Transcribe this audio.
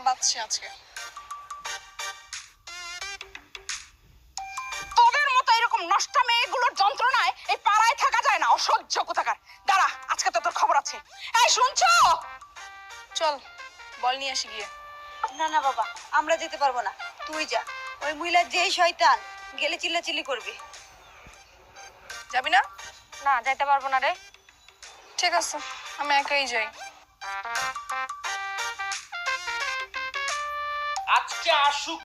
বাঁচছি আজকে। তোদের মতো এরকম নষ্ট মেয়েগুলোর যন্ত্রণায় এই পাড়ায় থাকা যায় না, অসহ্য কোথাকার। দাঁড়া, আজকে তো তোর খবর আছে। এই শুনছো? চল বল নিয়ে আসি গিয়ে। না না বাবা, আমরা যেতে পারবো না, তুই যা। ওই মহিলা যেই শয়তান, গেলে চিল্লাচিল্লি করবে। যাবি না? না, যাইতে পারবো না রে। ঠিক আছে, আমি একাই যাই। আজকে আসুক